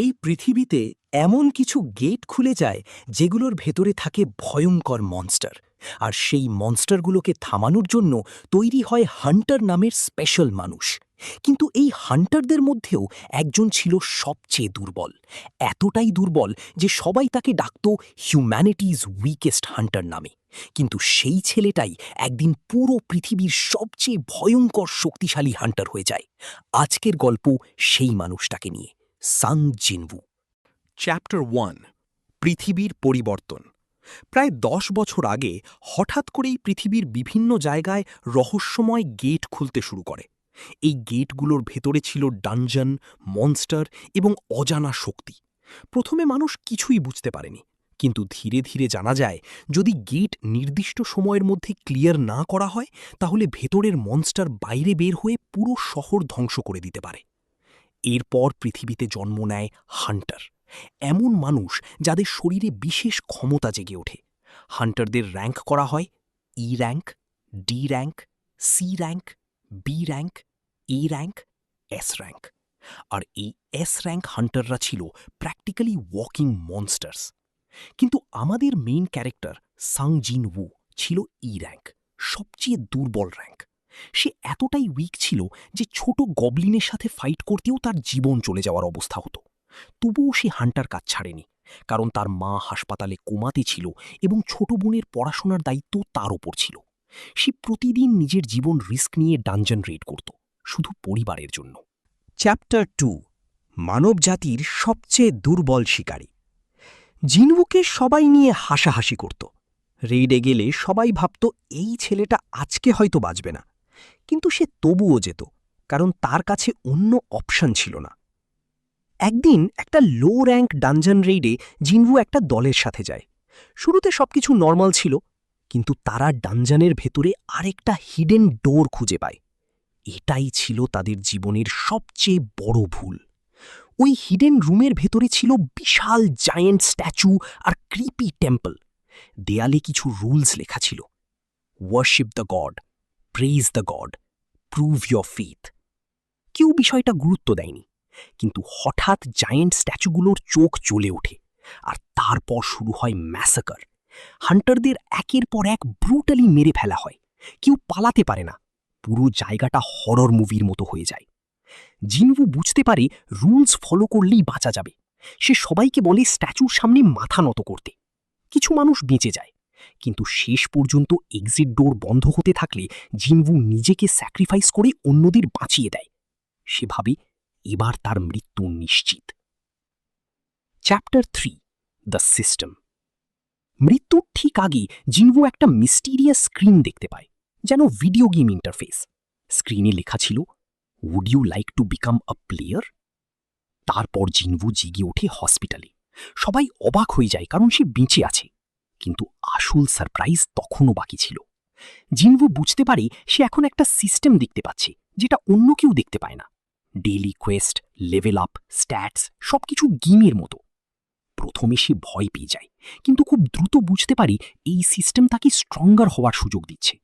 এই পৃথিবীতে এমন কিছু গেট খুলে যায় যেগুলোর ভেতরে থাকে ভয়ঙ্কর মনস্টার, আর সেই মনস্টারগুলোকে থামানোর জন্য তৈরি হয় হান্টার নামের স্পেশাল মানুষ। কিন্তু এই হান্টারদের মধ্যেও একজন ছিল সবচেয়ে দুর্বল, এতটাই দুর্বল যে সবাই তাকে ডাকত হিউম্যানিটিজ উইকেস্ট হান্টার নামে। কিন্তু সেই ছেলেটাই একদিন পুরো পৃথিবীর সবচেয়ে ভয়ঙ্কর শক্তিশালী হান্টার হয়ে যায়। আজকের গল্প সেই মানুষটাকে নিয়ে, সাং জিনভু। চ্যাপ্টার 1, পৃথিবীর পরিবর্তন। প্রায় 10 বছর আগে হঠাৎ করেই পৃথিবীর বিভিন্ন জায়গায় রহস্যময় গেট খুলতে শুরু করে। এই গেটগুলোর ভেতরে ছিল ডানজন, মনস্টার এবং অজানা শক্তি। প্রথমে মানুষ কিছুই বুঝতে পারেনি, কিন্তু ধীরে ধীরে জানা যায় যদি গেট নির্দিষ্ট সময়ের মধ্যে ক্লিয়ার না করা হয় তাহলে ভেতরের মনস্টার বাইরে বের হয়ে পুরো শহর ধ্বংস করে দিতে পারে। এরপর পৃথিবীতে জন্ম নেয় হান্টার, এমন মানুষ যাদের শরীরে বিশেষ ক্ষমতা জেগে ওঠে। হান্টারদের র্যাঙ্ক করা হয় E rank, D rank, C rank, B rank, A rank, S rank. আর এই এস র্যাঙ্ক হান্টাররা ছিল প্র্যাকটিক্যালি ওয়াকিং মনস্টার্স। কিন্তু আমাদের মেইন ক্যারেক্টার সাং জিনভু ছিল ই র্যাঙ্ক, সবচেয়ে দুর্বল র্যাঙ্ক। সে এতটাই উইক ছিল যে ছোট গবলিনের সাথে ফাইট করতেও তার জীবন চলে যাওয়ার অবস্থা হতো। তবুও সে হান্টার কাজ ছাড়েনি, কারণ তার মা হাসপাতালে কোমাতে ছিল এবং ছোট বোনের পড়াশোনার দায়িত্ব তার ওপর ছিল। সে প্রতিদিন নিজের জীবন রিস্ক নিয়ে ডানজন রেড করত, শুধু পরিবারের জন্য। চ্যাপ্টার 2, মানবজাতির সবচেয়ে দুর্বল শিকারী। জিনভুকে সবাই নিয়ে হাসাহাসি করত। রেইডে গেলে সবাই ভাবত এই ছেলেটা আজকে হয়তো বাঁচবে না, কিন্তু সে তবুও যেত, কারণ তার কাছে অন্য অপশন ছিল না। একদিন একটা লো র্যাঙ্ক ডানজন রেইডে জিনভু একটা দলের সাথে যায়। শুরুতে সবকিছু নর্মাল ছিল, কিন্তু তারা ডানজনের ভেতরে আরেকটা হিডেন ডোর খুঁজে পায়। এটাই ছিল তাদের জীবনের সবচেয়ে বড় ভুল। ওই হিডেন রুমের ভেতরে ছিল বিশাল জায়েন্ট স্ট্যাচু আর ক্রিপি টেম্পল। দেয়ালে কিছু রুলস লেখা ছিল: worship the god, praise the god, prove your faith. কেউ বিষয়টা গুরুত্ব দেয়নি, কিন্তু হঠাৎ জায়েন্ট স্ট্যাচুগুলোর চোখ জ্বলে ওঠে, আর তারপর শুরু হয় ম্যাসাকার। হান্টারদের একের পর এক ব্রুটালি মেরে ফেলা হয়, কেউ পালাতে পারে না। পুরো জায়গাটা হরর মুভির মতো হয়ে যায়। জিনভু বুঝতে পারে রুলস ফলো করলেই বাঁচা যাবে। সে সবাইকে বলে স্ট্যাচুর সামনে মাথা নত করতে। কিছু মানুষ বেঁচে যায়, কিন্তু শেষ পর্যন্ত এক্সিট ডোর বন্ধ হতে থাকলে জিনভু নিজেকে স্যাক্রিফাইস করে অন্যদের বাঁচিয়ে দেয়। সে ভাবে এবার তার মৃত্যু নিশ্চিত। Chapter 3, the system. মৃত্যুর ঠিক আগে জিনভু একটা মিস্টিরিয়াস স্ক্রিন দেখতে পায়, যেন ভিডিও গেম ইন্টারফেস। স্ক্রিনে লেখা ছিল, would you like to become a player? তারপর জিনভু জেগে ওঠে হসপিটালে। সবাই অবাক হয়ে যায়, কারণ সে বেঁচে আছে। কিন্তু আসল সারপ্রাইজ তখনও বাকি ছিল। জিনভু বুঝতে পারে সে এখন একটা সিস্টেম দেখতে পাচ্ছে, যেটা অন্য কেউ দেখতে পায় না। Daily Quest, level up, stats সবকিছু গেমের মতো। প্রথমে সে ভয় পেয়ে যায়, কিন্তু খুব দ্রুত বুঝতে পারে এই সিস্টেম তাকে স্ট্রঙ্গার হওয়ার সুযোগ দিচ্ছে।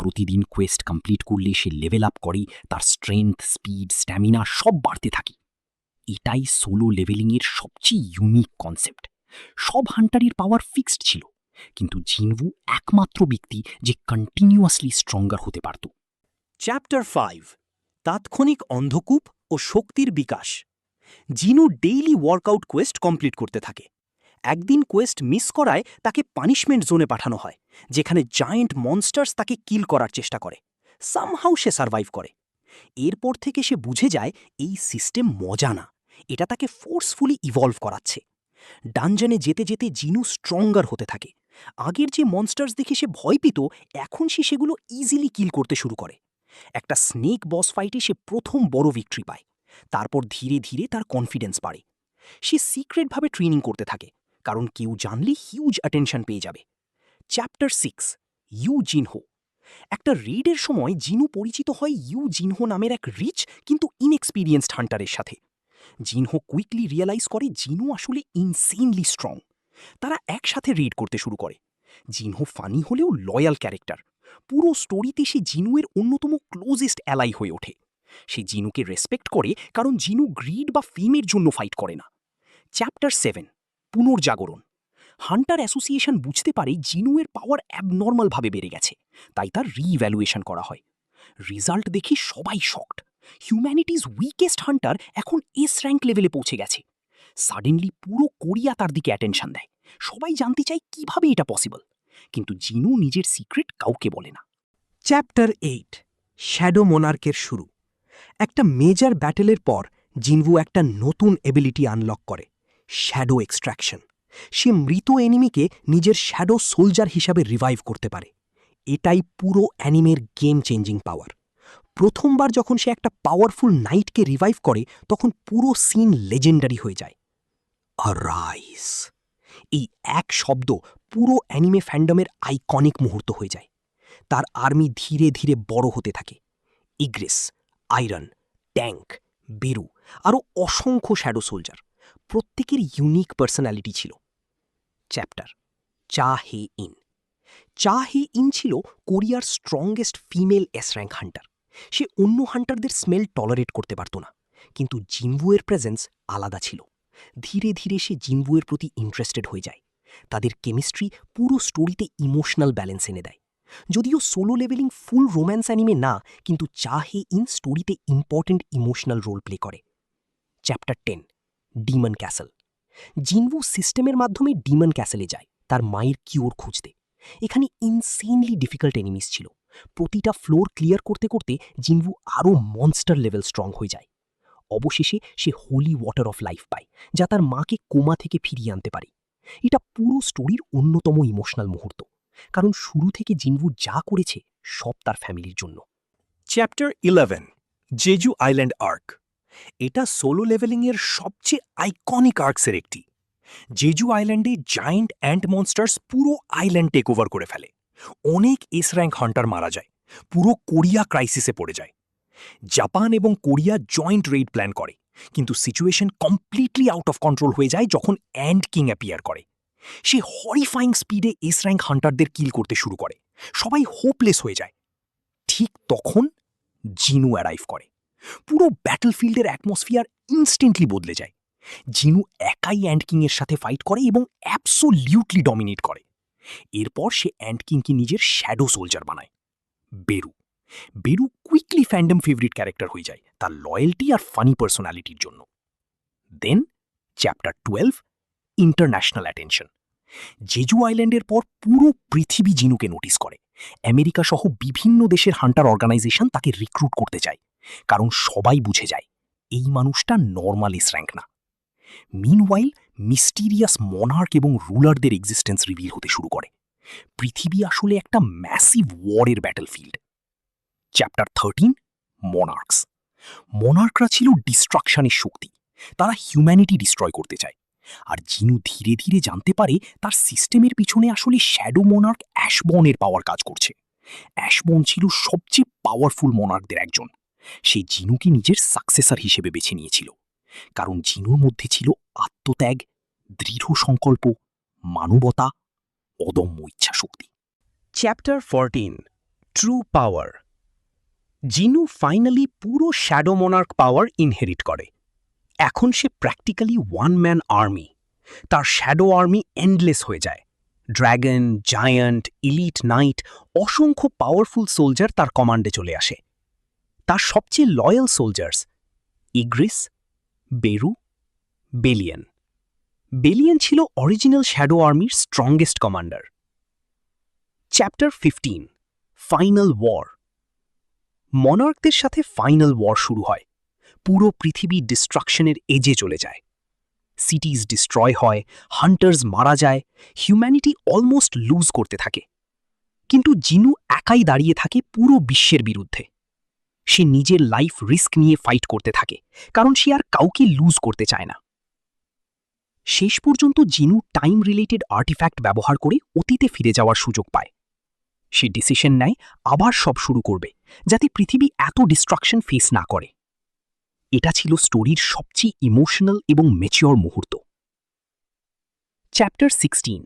প্রতিদিন কোয়েস্ট কমপ্লিট করলে সে লেভেল আপ করে, তার স্ট্রেংথ, স্পিড, স্ট্যামিনা সব বাড়তে থাকে। এটাই সোলো লেভেলিংয়ের সবচেয়ে ইউনিক কনসেপ্ট। সব হান্টারের পাওয়ার ফিক্সড ছিল, কিন্তু জিনভু একমাত্র ব্যক্তি যে কন্টিনিউয়াসলি স্ট্রঙ্গার হতে পারত। চ্যাপ্টার 5, তাৎক্ষণিক অন্ধকূপ ও শক্তির বিকাশ। Jinu daily workout Quest complete করতে থাকে। একদিন কোয়েস্ট মিস করায় তাকে পানিশমেন্ট জোনে পাঠানো হয়, যেখানে জায়েন্ট মনস্টার্স তাকে কিল করার চেষ্টা করে। সামহাউ সে সার্ভাইভ করে। এরপর থেকে সে বুঝে যায় এই সিস্টেম মজা না, এটা তাকে ফোর্সফুলি ইভলভ করাচ্ছে। ডানজনে যেতে যেতে জিনু স্ট্রঙ্গার হতে থাকে। আগের যে মনস্টার্স দেখে সে ভয় পেত, এখন সে সেগুলো ইজিলি কিল করতে শুরু করে। একটা স্নেক বস ফাইটে সে প্রথম বড় ভিক্টরি পায়। তারপর ধীরে ধীরে তার কনফিডেন্স বাড়ে। সে সিক্রেটভাবে ট্রেনিং করতে থাকে, কারণ কেউ জানলে হিউজ অ্যাটেনশন পেয়ে যাবে। Chapter 6, Yoo Jinho. একটা রেডের সময় জিনু পরিচিত হয় ইউ জিনহো নামের এক রিচ কিন্তু ইনএক্সপিরিয়েন্সড হান্টারের সাথে। জিনহো কুইকলি রিয়েলাইজ করে জিনু আসলে ইনসেনলি স্ট্রং। তারা একসাথে রেড করতে শুরু করে। জিনহো ফানি হলেও লয়াল ক্যারেক্টার। পুরো স্টোরিতে সে জিনুয়ের অন্যতম ক্লোজেস্ট অ্যালাই হয়ে ওঠে। সে জিনুকে রেসপেক্ট করে, কারণ জিনু গ্রিড বা ফেমের জন্য ফাইট করে না, চ্যাপ্টার 7 পুনর্জাগরণ। হান্টার অ্যাসোসিয়েশন বুঝতে পারে জিনুয়ের পাওয়ার অ্যাবনর্মালভাবে বেড়ে গেছে, তাই তার রিইভ্যালুয়েশন করা হয়। রেজাল্ট দেখে সবাই শকড। হিউম্যানিটিজ উইকেস্ট হান্টার এখন এস র্যাঙ্ক লেভেলে পৌঁছে গেছে। সাডেনলি পুরো কোরিয়া তার দিকে অ্যাটেনশন দেয়। সবাই জানতে চায় কিভাবে এটা পসিবল, কিন্তু জিনু নিজের সিক্রেট কাউকে বলে না। চ্যাপ্টার 8 শ্যাডো মোনার্কের শুরু। একটা মেজর ব্যাটেলের পর জিনভু একটা নতুন এবিলিটি আনলক করে, শ্যাডো এক্সট্র্যাকশন। সে মৃত এনিমিকে নিজের শ্যাডো সোলজার হিসাবে রিভাইভ করতে পারে। এটাই পুরো অ্যানিমের গেম চেঞ্জিং পাওয়ার। প্রথমবার যখন সে একটা পাওয়ারফুল নাইটকে রিভাইভ করে তখন পুরো সিন লেজেন্ডারি হয়ে যায়। আরাইজ, এই এক শব্দ পুরো অ্যানিমে ফ্যান্ডমের আইকনিক মুহূর্ত হয়ে যায়। তার আর্মি ধীরে ধীরে বড় হতে থাকে। ইগ্রেস, আয়রন, ট্যাঙ্ক, বেরু আরও অসংখ্য শ্যাডো সোলজার, প্রত্যেকের ইউনিক পার্সোনালিটি ছিল। Chapter Cha Hae In. Cha Hae In ছিল কোরিয়ার strongest female S rank hunter. সে অন্য হান্টারদের স্মেল টলারেট করতে পারত না, কিন্তু জিনভুয়ের প্রেজেন্স আলাদা ছিল। ধীরে ধীরে সে জিনভুয়ের প্রতি ইন্টারেস্টেড হয়ে যায়। তাদের কেমিস্ট্রি পুরো স্টোরিতে ইমোশনাল ব্যালেন্স এনে দেয়। যদিও Solo Leveling full romance anime না, কিন্তু চা হে ইন স্টোরিতে ইম্পর্ট্যান্ট ইমোশনাল রোল প্লে করে। Chapter 10 demon castle. জিনভু সিস্টেমের মাধ্যমে ডিমন ক্যাসেলে যায় তার মায়ের কিওর খুঁজতে। এখানে ইনসেনলি ডিফিকাল্ট এনিমিস ছিল। প্রতিটা ফ্লোর ক্লিয়ার করতে করতে জিনভু আরও মনস্টার লেভেল স্ট্রং হয়ে যায়। অবশেষে সে হোলি ওয়াটার অফ লাইফ পায়, যা তার মাকে কোমা থেকে ফিরিয়ে আনতে পারে। এটা পুরো স্টোরির অন্যতম ইমোশনাল মুহূর্ত, কারণ শুরু থেকে জিনভু যা করেছে সব তার ফ্যামিলির জন্য। Chapter 11 Jeju island arc. এটা সোলো লেভেলিংয়ের সবচেয়ে আইকনিক আর্কসের একটি। জেজু আইল্যান্ডে জায়ান্ট অ্যান্ট মনস্টার্স পুরো আইল্যান্ড টেক ওভার করে ফেলে। অনেক এস র্যাঙ্ক হান্টার মারা যায়। পুরো কোরিয়া ক্রাইসিসে পড়ে যায়। জাপান এবং কোরিয়া জয়েন্ট রেইড প্ল্যান করে, কিন্তু situation completely out of control হয়ে যায় যখন অ্যান্ট কিং অ্যাপিয়ার করে। সে হরিফাইং স্পিডে এস র্যাঙ্ক হান্টারদের কিল করতে শুরু করে। সবাই হোপলেস হয়ে যায়। ঠিক তখন জিনু অ্যারাইভ করে। পুরো ব্যাটলফিল্ডের অ্যাটমসফিয়ার ইনস্ট্যান্টলি বদলে যায়। জিনু একাই অ্যান্ট কিংয়ের সাথে ফাইট করে এবং অ্যাবসোলিউটলি ডমিনেট করে। এরপর সে অ্যান্ট কিংকে নিজের শ্যাডো সোলজার বানায়। বেরু বেরু কুইকলি ফ্যান্ডম ফেভারিট ক্যারেক্টার হয়ে যায় তার লয়্যালটি আর ফানি পার্সোনালিটির জন্য। দেন চ্যাপ্টার 12 ইন্টারন্যাশনাল অ্যাটেনশন। জেজু আইল্যান্ডের পর পুরো পৃথিবী জিনুকে নোটিস করে। আমেরিকা সহ বিভিন্ন দেশের হান্টার অর্গানাইজেশন তাকে রিক্রুট করতে চায়, কারণ সবাই বুঝে যায় এই মানুষটা নর্মাল এস র্যাঙ্ক না। মিনওয়াইল মিস্টিরিয়াস মনার্ক এবং রুলারদের এক্সিস্টেন্স রিভিল হতে শুরু করে। পৃথিবী আসলে একটা ম্যাসিভ ওয়ারের ব্যাটলফিল্ড। চ্যাপ্টার 13 মনার্কস। মনার্করা ছিল ডিস্ট্রাকশনের শক্তি। তারা হিউম্যানিটি ডিস্ট্রয় করতে চায়। আর জিনু ধীরে ধীরে জানতে পারে তার সিস্টেমের পিছনে আসলে শ্যাডো মনার্ক অ্যাশবর্নের পাওয়ার কাজ করছে। অ্যাশবর্ন ছিল সবচেয়ে পাওয়ারফুল মনার্কদের একজন। সে জিনুকে নিজের সাকসেসর হিসেবে বেছে নিয়েছিল, কারণ জিনুর মধ্যে ছিল আত্মত্যাগ, দৃঢ় সংকল্প, মানবতা, অদম্য ইচ্ছাশক্তি। চ্যাপ্টার 14 ট্রু পাওয়ার। জিনু ফাইনালি পুরো শ্যাডো মোনার্ক পাওয়ার ইনহেরিট করে। এখন সে প্র্যাকটিক্যালি ওয়ান ম্যান আর্মি। তার শ্যাডো আর্মি এন্ডলেস হয়ে যায়। ড্র্যাগন, জায়ান্ট, ইলিট নাইট, অসংখ্য পাওয়ারফুল সোলজার তার কমান্ডে চলে আসে। তার সবচেয়ে লয়াল সোলজার্স ইগ্রিস, বেরু, বেলিয়ান। বেলিয়ান ছিল অরিজিনাল শ্যাডো আর্মির strongest commander. Chapter 15 final war. মনার্কদের সাথে ফাইনাল ওয়ার শুরু হয়। পুরো পৃথিবী ডিস্ট্রাকশনের এজে চলে যায়। সিটিজ ডিস্ট্রয় হয়, হান্টার্স মারা যায়, হিউম্যানিটি অলমোস্ট লুজ করতে থাকে। কিন্তু জিনু একাই দাঁড়িয়ে থাকে পুরো বিশ্বের বিরুদ্ধে। সে নিজের লাইফ রিস্ক নিয়ে ফাইট করতে থাকে, কারণ সে আর কাউকে লুজ করতে চায় না। শেষ পর্যন্ত জিনু টাইম রিলেটেড আর্টিফ্যাক্ট ব্যবহার করে অতীতে ফিরে যাওয়ার সুযোগ পায়। সে ডিসিশন নেয় আবার সব শুরু করবে, যাতে পৃথিবী এত ডিস্ট্রাকশন ফেস না করে। এটা ছিল স্টোরির সবচেয়ে ইমোশনাল এবং ম্যাচিওর মুহূর্ত। Chapter 16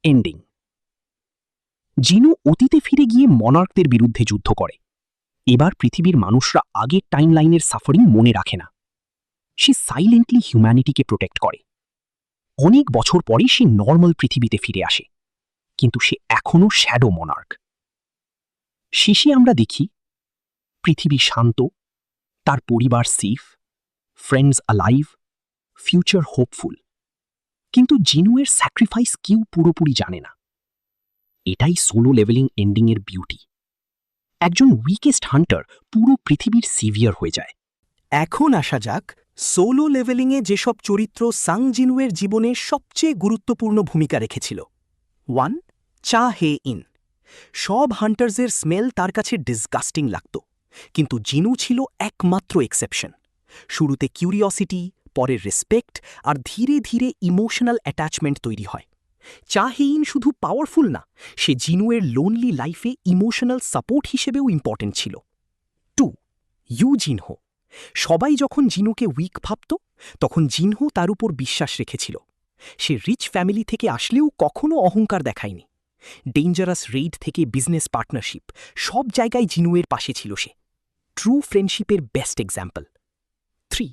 ending. জিনু অতীতে ফিরে গিয়ে মনার্কদের বিরুদ্ধে যুদ্ধ করে। এবার পৃথিবীর মানুষরা আগের টাইমলাইনের সাফারিং মনে রাখে না। সে সাইলেন্টলি হিউম্যানিটিকে প্রোটেক্ট করে। অনেক বছর পরে সে নর্মাল পৃথিবীতে ফিরে আসে, কিন্তু সে এখনও শ্যাডো মনার্ক। শেষে আমরা দেখি পৃথিবী শান্ত, তার পরিবার safe, friends alive, future hopeful. কিন্তু জিনুয়ের স্যাক্রিফাইস কেউ পুরোপুরি জানে না। এটাই সোলো লেভেলিং এন্ডিংয়ের বিউটি। একজন উইকেস্ট হান্টার পুরো পৃথিবীর সিভিয়ার হয়ে যায়। এখন আসা যাক সোলো লেভেলিংয়ে যেসব চরিত্র সাং জিনুয়ের জীবনে সবচেয়ে গুরুত্বপূর্ণ ভূমিকা রেখেছিল। 1. চা হে ইন। সব হান্টার্সের স্মেল তার কাছে ডিসগাস্টিং লাগত, কিন্তু জিনু ছিল একমাত্র এক্সেপশন। শুরুতে কিউরিওসিটি, পরে রেসপেক্ট, আর ধীরে ধীরে ইমোশনাল অ্যাটাচমেন্ট তৈরি হয়। চা হে ইন শুধু পাওয়ারফুল না, সে জিনুয়ের লোনলি লাইফে ইমোশনাল সাপোর্ট হিসেবেও ইম্পর্টেন্ট ছিল। 2. ইউ জিনহো। সবাই যখন জিনুকে উইক ভাবত, তখন জিনহো তার উপর বিশ্বাস রেখেছিল। সে রিচ ফ্যামিলি থেকে আসলেও কখনো অহংকার দেখায়নি। ডেঞ্জারাস রেইড থেকে বিজনেস পার্টনারশিপ, সব জায়গায় জিনুয়ের পাশে ছিল সে। ট্রু ফ্রেন্ডশিপের বেস্ট এক্সাম্পল। 3.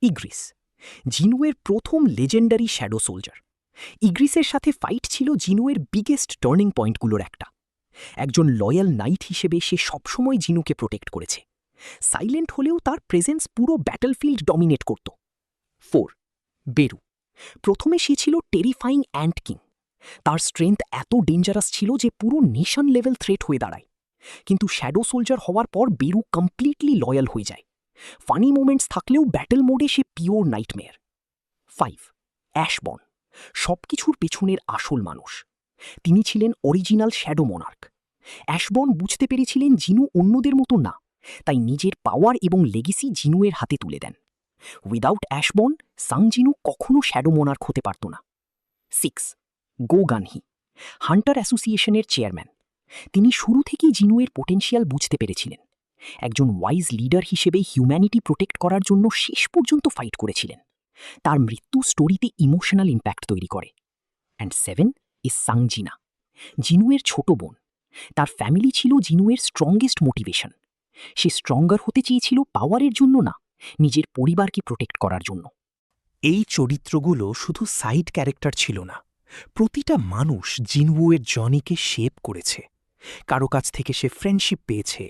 ইগ্রিস। জিনুয়ের প্রথম লেজেন্ডারি শ্যাডো সোলজার। ইগ্রিসের সাথে ফাইট ছিল জিনুয়ের বিগেস্ট টার্নিং পয়েন্টগুলোর একটা। একজন লয়াল নাইট হিসেবে সে সবসময় জিনুকে প্রোটেক্ট করেছে। সাইলেন্ট হলেও তার প্রেজেন্স পুরো ব্যাটলফিল্ড ডমিনেট করত। 4. বেরু। প্রথমে সে ছিল টেরিফাইং অ্যান্ট কিং। তার স্ট্রেংথ এত ডেঞ্জারাস ছিল যে পুরো নেশন লেভেল থ্রেট হয়ে দাঁড়ায়। কিন্তু শ্যাডো সোলজার হওয়ার পর বেরু কমপ্লিটলি লয়াল হয়ে যায়। ফানি মোমেন্টস থাকলেও ব্যাটল মোডে সে পিওর নাইটমেয়ার। 5. অ্যাশবর্ন। সবকিছুর পেছনের আসল মানুষ। তিনি ছিলেন অরিজিনাল শ্যাডো মোনার্ক। অ্যাশবর্ন বুঝতে পেরেছিলেন জিনু অন্যদের মতো না, তাই নিজের পাওয়ার এবং লেগেসি জিনুয়ের হাতে তুলে দেন। উইদাউট অ্যাশবর্ন সাং জিনু কখনো শ্যাডো মোনার্ক হতে পারত না। 6. গো গানহি। হান্টার অ্যাসোসিয়েশনের চেয়ারম্যান। তিনি শুরু থেকেই জিনুয়ের পোটেনশিয়াল বুঝতে পেরেছিলেন। একজন ওয়াইজ লিডার হিসেবে হিউম্যানিটি প্রোটেক্ট করার জন্য শেষ পর্যন্ত ফাইট করেছিলেন। তার মৃত্যু স্টোরিতে ইমোশনাল ইম্প্যাক্ট তৈরি করে। অ্যান্ড 7 ইজ সাংজিনা, জিনুয়ের ছোট বোন। তার ফ্যামিলি ছিল জিনুয়ের স্ট্রংগেস্ট মোটিভেশন। সে স্ট্রঙ্গার হতে চেয়েছিল পাওয়ারের জন্য না, নিজের পরিবারকে প্রোটেক্ট করার জন্য। এই চরিত্রগুলো শুধু সাইড ক্যারেক্টার ছিল না, প্রতিটা মানুষ জিনউয়ের জনিকে শেপ করেছে। কারো কাছ থেকে সে ফ্রেন্ডশিপ পেয়েছে,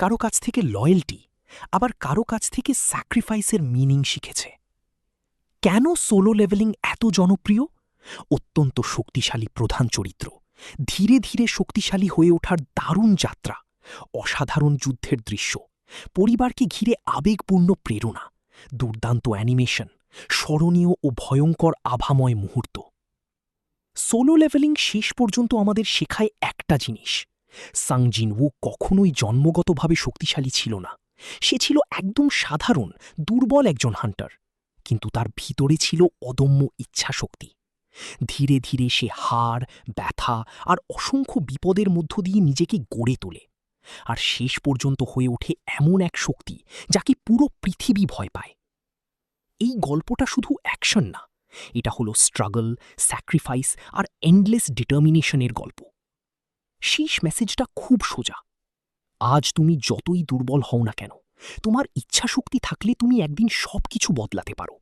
কারো কাছ থেকে লয়্যালটি, আবার কারো কাছ থেকে স্যাক্রিফাইসের মিনিং শিখেছে। কেন সোলো লেভেলিং এত জনপ্রিয়? অত্যন্ত শক্তিশালী প্রধান চরিত্র, ধীরে ধীরে শক্তিশালী হয়ে ওঠার দারুণ যাত্রা, অসাধারণ যুদ্ধের দৃশ্য, পরিবারকে ঘিরে আবেগপূর্ণ প্রেরণা, দুর্দান্ত অ্যানিমেশন, স্মরণীয় ও ভয়ঙ্কর আভাময় মুহূর্ত। সোলো লেভেলিং শেষ পর্যন্ত আমাদের শেখায় একটা জিনিস: সাং জিনওু কখনোই জন্মগতভাবে শক্তিশালী ছিল না। সে ছিল একদম সাধারণ, দুর্বল একজন হান্টার, কিন্তু তার ভিতরে ছিল অদম্য ইচ্ছাশক্তি। ধীরে ধীরে সে হার, ব্যথা আর অসংখ্য বিপদের মধ্য দিয়ে নিজেকে গড়ে তোলে, আর শেষ পর্যন্ত হয়ে ওঠে এমন এক শক্তি যাকে পুরো পৃথিবী ভয় পায়। এই গল্পটা শুধু অ্যাকশন না, এটা হলো স্ট্রাগল, স্যাক্রিফাইস আর এন্ডলেস ডিটারমিনেশনের গল্প। শেষ মেসেজটা খুব সোজা: আজ তুমি যতই দুর্বল হও না কেন, তোমার ইচ্ছাশক্তি থাকলে তুমি একদিন সবকিছু বদলাতে পারো।